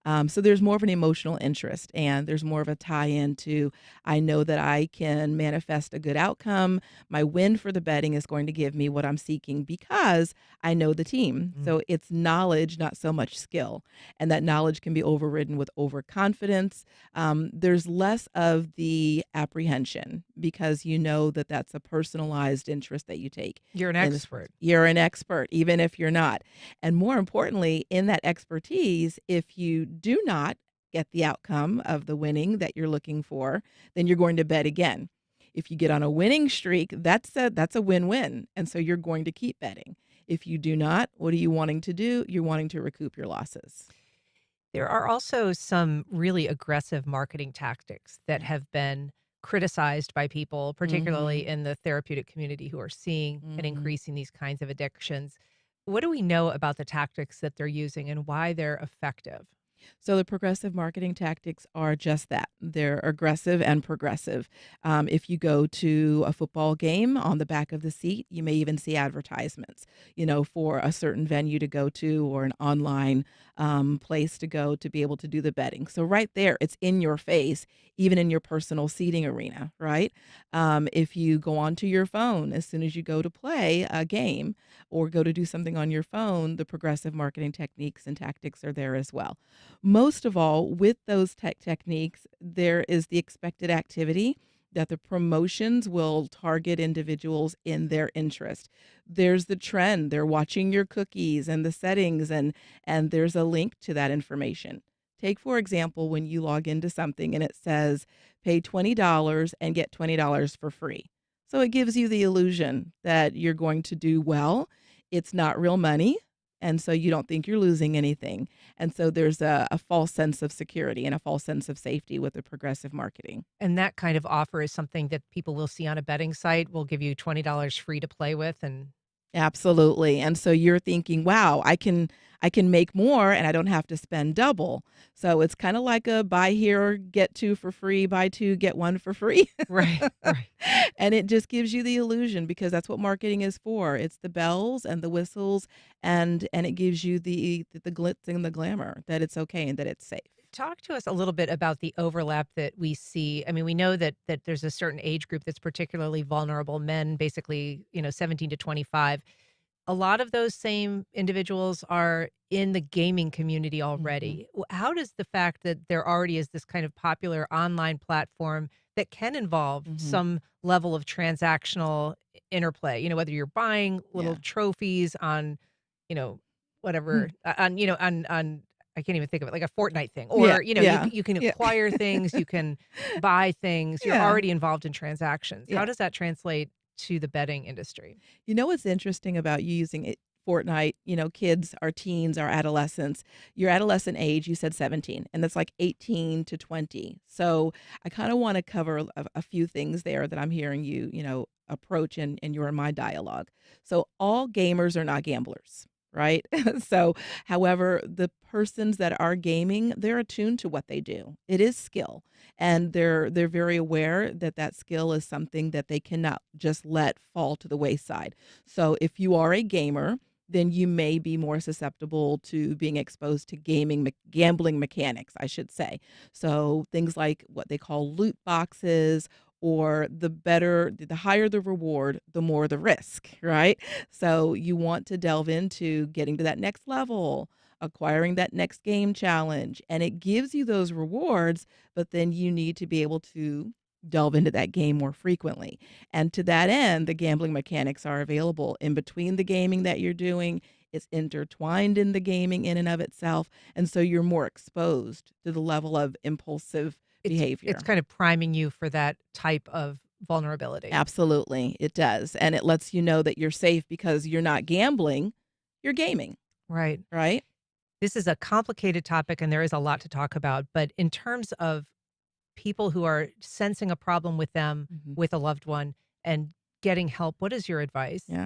So there's more of an emotional interest, and there's more of a tie-in to, I know that I can manifest a good outcome. My win for the betting is going to give me what I'm seeking because I know the team. So it's knowledge, not so much skill. And that knowledge can be overridden with overconfidence. There's less of the apprehension because you know that that's a personalized interest that you take. You're an in this expert. You're an expert, even if you're not. And more importantly, in that expertise, if you do not get the outcome of the winning that you're looking for, then you're going to bet again. If you get on a winning streak, that's a win-win. And so you're going to keep betting. If you do not, what are you wanting to do? You're wanting to recoup your losses. There are also some really aggressive marketing tactics that have been criticized by people, particularly in the therapeutic community, who are seeing and increasing these kinds of addictions. What do we know about the tactics that they're using and why they're effective? So the progressive marketing tactics are just that. They're aggressive and progressive. If you go to a football game, on the back of the seat, you may even see advertisements, for a certain venue to go to or an online place to go to be able to do the betting. So right there, it's in your face, even in your personal seating arena, right? If you go onto your phone, as soon as you go to play a game or go to do something on your phone, the progressive marketing techniques and tactics are there as well. Most of all, with those techniques, there is the expected activity that the promotions will target individuals in their interest. There's the trend. They're watching your cookies and the settings, and there's a link to that information. Take, for example, when you log into something and it says pay $20 and get $20 for free. So it gives you the illusion that you're going to do well. It's not real money. And so you don't think you're losing anything. And so there's a false sense of security and a false sense of safety with the progressive marketing. And that kind of offer is something that people will see on a betting site. Will give you $20 free to play with, and Absolutely. And so you're thinking, wow, I can make more and I don't have to spend double. So it's kind of like a buy here, get two for free, buy two, get one for free. right. And it just gives you the illusion because that's what marketing is for. It's the bells and the whistles and it gives you the glitz and the glamour that it's okay and that it's safe. Talk to us a little bit about the overlap that we see. I mean, we know that there's a certain age group that's particularly vulnerable, men, basically, 17 to 25. A lot of those same individuals are in the gaming community already. How does the fact that there already is this kind of popular online platform that can involve some level of transactional interplay, whether you're buying little trophies on, whatever, on I can't even think of it, like a Fortnite thing, or, you can acquire things, you can buy things, you're already involved in transactions. How does that translate to the betting industry? You know what's interesting about you using it, Fortnite, kids, our teens, our adolescents, your adolescent age, you said 17, and that's like 18 to 20. So I kind of want to cover a few things there that I'm hearing you, approach in your and my dialogue. So all gamers are not gamblers. Right. So, however, the persons that are gaming, they're attuned to what they do. It is skill, and they're very aware that that skill is something that they cannot just let fall to the wayside. So, if you are a gamer, then you may be more susceptible to being exposed to gambling mechanics, I should say. So, things like what they call loot boxes, or the higher the reward, the more the risk, right? So you want to delve into getting to that next level, acquiring that next game challenge, and it gives you those rewards, but then you need to be able to delve into that game more frequently. And to that end, the gambling mechanics are available in between the gaming that you're doing. It's intertwined in the gaming in and of itself. And so you're more exposed to the level of impulsive behavior. It's kind of priming you for that type of vulnerability. Absolutely, it does. And it lets you know that you're safe because you're not gambling, you're gaming. Right. Right? This is a complicated topic and there is a lot to talk about. But in terms of people who are sensing a problem with them, with a loved one, and getting help, what is your advice? Yeah.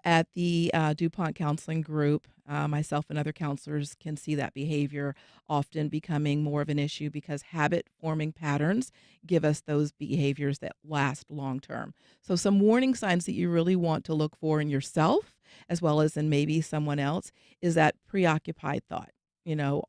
At the DuPont Counseling Group, myself and other counselors can see that behavior often becoming more of an issue because habit-forming patterns give us those behaviors that last long term. So some warning signs that you really want to look for in yourself, as well as in maybe someone else, is that preoccupied thought.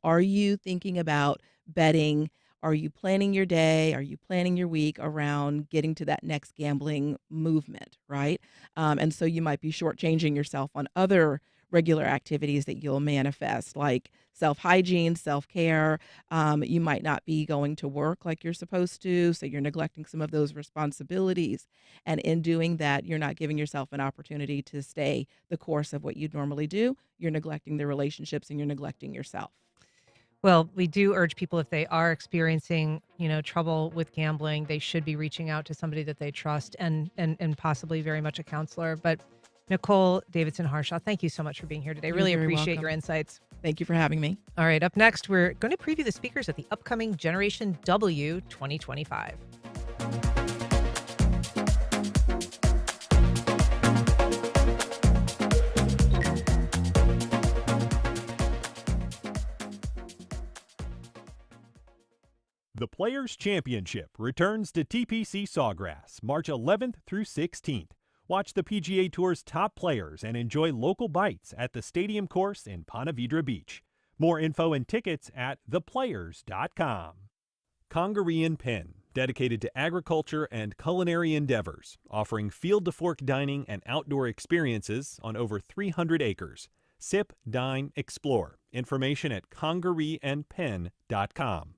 Are you thinking about betting? Are you planning your day? Are you planning your week around getting to that next gambling movement, right? And so you might be shortchanging yourself on other regular activities that you'll manifest, like self hygiene, self care. You might not be going to work like you're supposed to, so you're neglecting some of those responsibilities. And in doing that, you're not giving yourself an opportunity to stay the course of what you'd normally do. You're neglecting the relationships and you're neglecting yourself. Well, we do urge people if they are experiencing, trouble with gambling, they should be reaching out to somebody that they trust and possibly very much a counselor. But Nicole Davidson Harshaw, thank you so much for being here today. You're Really very appreciate welcome. your insights. Thank you for having me. All right, up next, we're going to preview the speakers at the upcoming Generation W 2025. The Players' Championship returns to TPC Sawgrass March 11th through 16th. Watch the PGA Tour's top players and enjoy local bites at the Stadium Course in Ponte Vedra Beach. More info and tickets at theplayers.com. Congaree & Pen, dedicated to agriculture and culinary endeavors, offering field-to-fork dining and outdoor experiences on over 300 acres. Sip, dine, explore. Information at congareeandpen.com.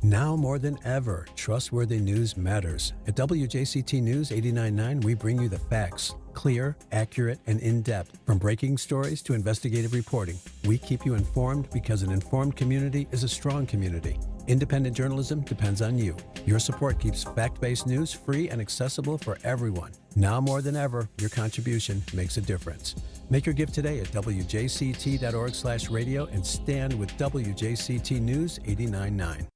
Now more than ever, trustworthy news matters. At WJCT News 89.9, we bring you the facts, clear, accurate, and in-depth. From breaking stories to investigative reporting, we keep you informed because an informed community is a strong community. Independent journalism depends on you. Your support keeps fact-based news free and accessible for everyone. Now more than ever, your contribution makes a difference. Make your gift today at wjct.org/radio and stand with WJCT News 89.9.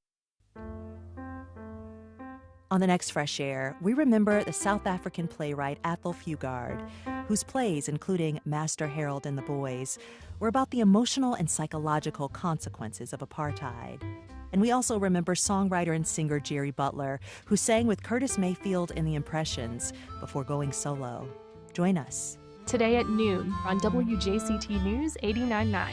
On the next Fresh Air, we remember the South African playwright Athol Fugard, whose plays, including Master Harold and the Boys, were about the emotional and psychological consequences of apartheid. And we also remember songwriter and singer Jerry Butler, who sang with Curtis Mayfield in The Impressions before going solo. Join us. Today at noon on WJCT News 89.9.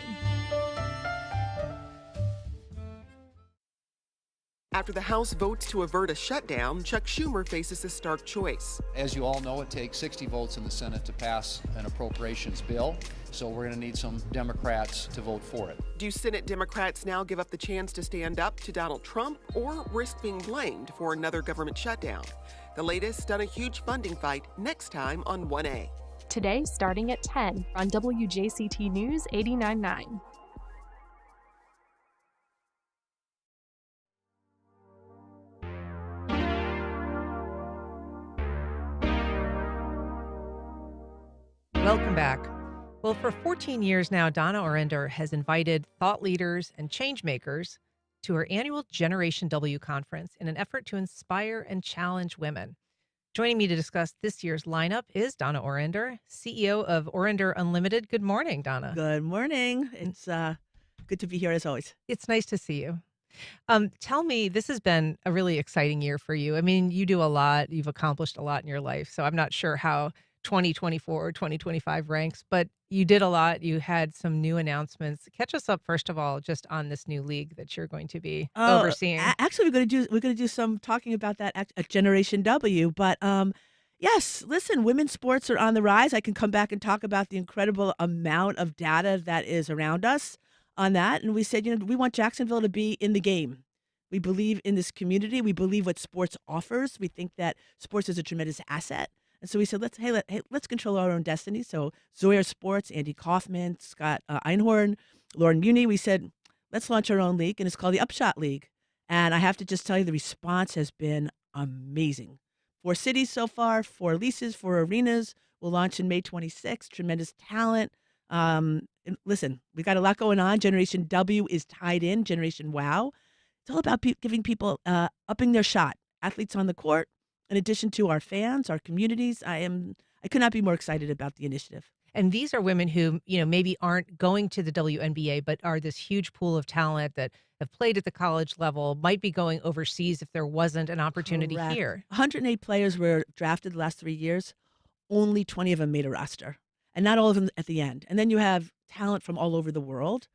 After the House votes to avert a shutdown, Chuck Schumer faces a stark choice. As you all know, it takes 60 votes in the Senate to pass an appropriations bill, so we're going to need some Democrats to vote for it. Do Senate Democrats now give up the chance to stand up to Donald Trump or risk being blamed for another government shutdown? The latest on a huge funding fight next time on 1A. Today starting at 10 on WJCT News 89.9. Welcome back. Well, for 14 years now, Donna Orender has invited thought leaders and change makers to her annual Generation W conference in an effort to inspire and challenge women. Joining me to discuss this year's lineup is Donna Orender, CEO of Orender Unlimited. Good morning, Donna. Good morning. It's good to be here as always. It's nice to see you. Tell me, this has been a really exciting year for you. I mean, you do a lot. You've accomplished a lot in your life. So I'm not sure how 2024 or 2025 ranks, but you did a lot. You had some new announcements. Catch us up, first of all, just on this new league that you're going to be overseeing. Actually, we're going to do some talking about that at Generation W. But yes, listen, women's sports are on the rise. I can come back and talk about the incredible amount of data that is around us on that. And we said, we want Jacksonville to be in the game. We believe in this community. We believe what sports offers. We think that sports is a tremendous asset. And so we said, let's control our own destiny. So Zoya Sports, Andy Kaufman, Scott Einhorn, Lauren Muni, we said, let's launch our own league, and it's called the Upshot League. And I have to just tell you, the response has been amazing. 4 cities so far, 4 leases, 4 arenas. We'll launch in May 26th. Tremendous talent. And listen, we got a lot going on. Generation W is tied in. Generation Wow. It's all about giving people upping their shot. Athletes on the court. In addition to our fans, our communities, I could not be more excited about the initiative. And these are women who, maybe aren't going to the WNBA, but are this huge pool of talent that have played at the college level, might be going overseas if there wasn't an opportunity Correct. here. 108 players were drafted the last 3 years. Only 20 of them made a roster, and not all of them at the end. And then you have talent from all over the world.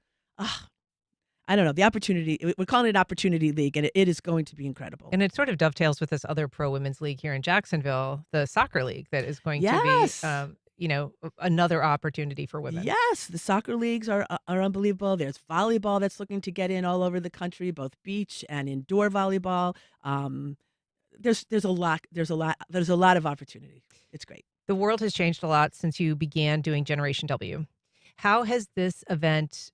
I don't know, the opportunity. We're calling it Opportunity League, and it is going to be incredible. And it sort of dovetails with this other pro women's league here in Jacksonville, the soccer league, that is going Yes. to be, another opportunity for women. Yes, the soccer leagues are unbelievable. There's volleyball that's looking to get in all over the country, both beach and indoor volleyball. There's a lot of opportunity. It's great. The world has changed a lot since you began doing Generation W. How has this event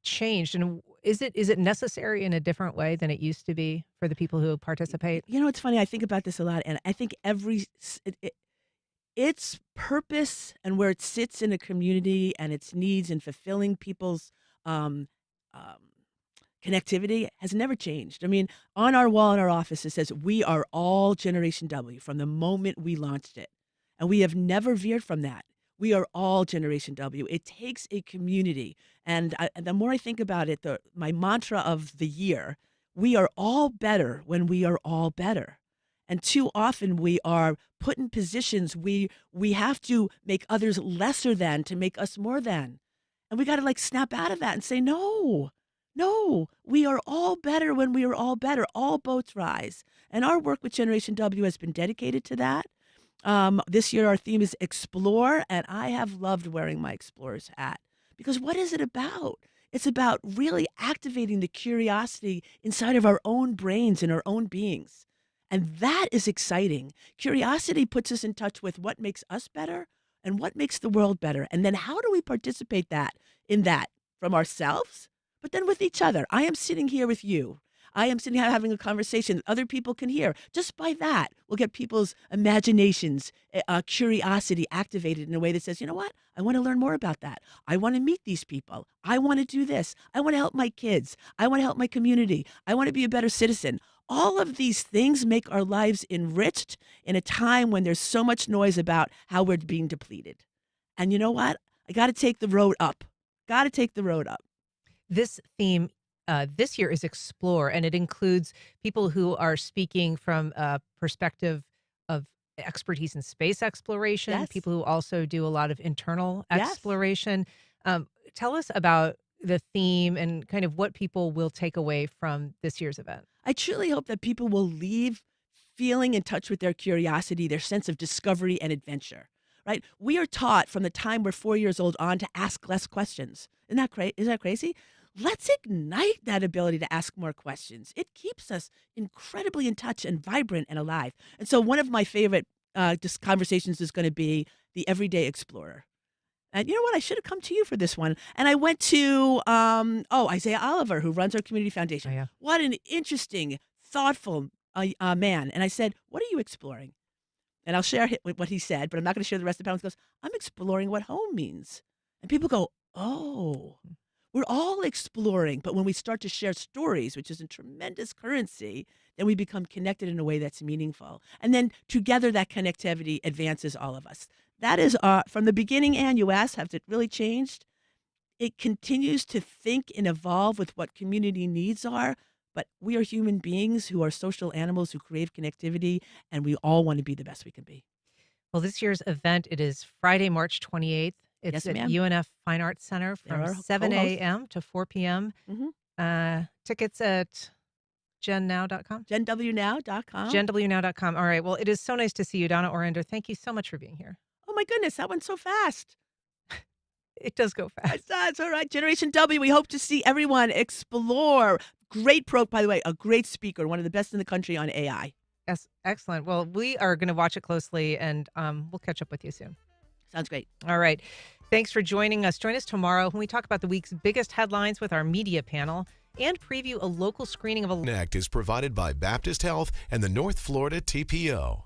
changed, and is it necessary in a different way than it used to be for the people who participate? You know, it's funny. I think about this a lot, and I think its purpose and where it sits in a community and its needs and fulfilling people's um, connectivity has never changed. I mean, on our wall in our office, it says, "We are all Generation W," from the moment we launched it. And we have never veered from that. We are all Generation W. It takes a community. And the more I think about it, my mantra of the year, we are all better when we are all better. And too often we are put in positions we have to make others lesser than to make us more than. And we got to like snap out of that and say, no, we are all better when we are all better. All boats rise. And our work with Generation W has been dedicated to that. This year, our theme is Explore, and I have loved wearing my Explorer's hat because what is it about? It's about really activating the curiosity inside of our own brains and our own beings. And that is exciting. Curiosity puts us in touch with what makes us better and what makes the world better. And then how do we participate in that from ourselves, but then with each other? I am sitting here with you. I am sitting here having a conversation that other people can hear. Just by that, we'll get people's imaginations, curiosity activated in a way that says, you know what? I want to learn more about that. I want to meet these people. I want to do this. I want to help my kids. I want to help my community. I want to be a better citizen. All of these things make our lives enriched in a time when there's so much noise about how we're being depleted. And you know what? I got to take the road up. Got to take the road up. This theme this year is Explore, and it includes people who are speaking from a perspective of expertise in space exploration, Yes. people who also do a lot of internal Yes. exploration. Tell us about the theme and kind of what people will take away from this year's event. I truly hope that people will leave feeling in touch with their curiosity, their sense of discovery and adventure, right? We are taught from the time we're 4 years old on to ask less questions. Isn't that crazy? Let's ignite that ability to ask more questions. It keeps us incredibly in touch and vibrant and alive. And so one of my favorite conversations is going to be the everyday explorer. And you know what? I should have come to you for this one. And I went to Isaiah Oliver, who runs our community foundation. Oh, yeah. What an interesting, thoughtful man. And I said, what are you exploring? And I'll share what he said, but I'm not going to share the rest of the panel. He goes, I'm exploring what home means. And people go, oh. We're all exploring, but when we start to share stories, which is a tremendous currency, then we become connected in a way that's meaningful. And then together that connectivity advances all of us. That is from the beginning, Ann, you asked, has it really changed? It continues to think and evolve with what community needs are, but we are human beings who are social animals who crave connectivity, and we all want to be the best we can be. Well, this year's event, it is Friday, March 28th. It's Yes, at ma'am. UNF Fine Arts Center There from are 7 co-hosts. a.m. to 4 p.m. Mhm. Tickets at gennow.com? GenWNow.com. genwnow.com. All right. Well, it is so nice to see you, Donna Orender. Thank you so much for being here. Oh my goodness, that went so fast. It does go fast. That's all right. Generation W, we hope to see everyone explore. Great by the way, a great speaker, one of the best in the country on AI. Yes, excellent. Well, we are going to watch it closely, and we'll catch up with you soon. Sounds great. All right. Thanks for joining us. Join us tomorrow when we talk about the week's biggest headlines with our media panel and preview a local screening of a Connect is provided by Baptist Health and the North Florida TPO.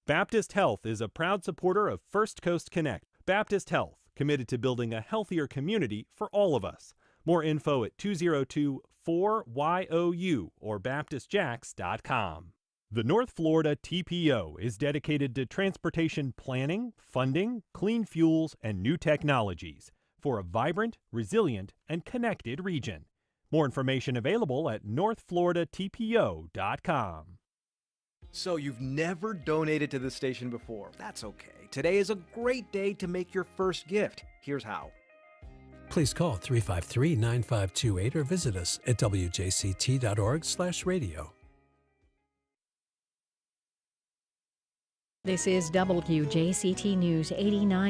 Baptist Health is a proud supporter of First Coast Connect. Baptist Health, committed to building a healthier community for all of us. More info at 202-4YOU or baptistjacks.com. The North Florida TPO is dedicated to transportation planning, funding, clean fuels, and new technologies for a vibrant, resilient, and connected region. More information available at northfloridatpo.com. So you've never donated to the station before. That's okay. Today is a great day to make your first gift. Here's how. Please call 353-9528 or visit us at wjct.org/radio. This is WJCT News 89.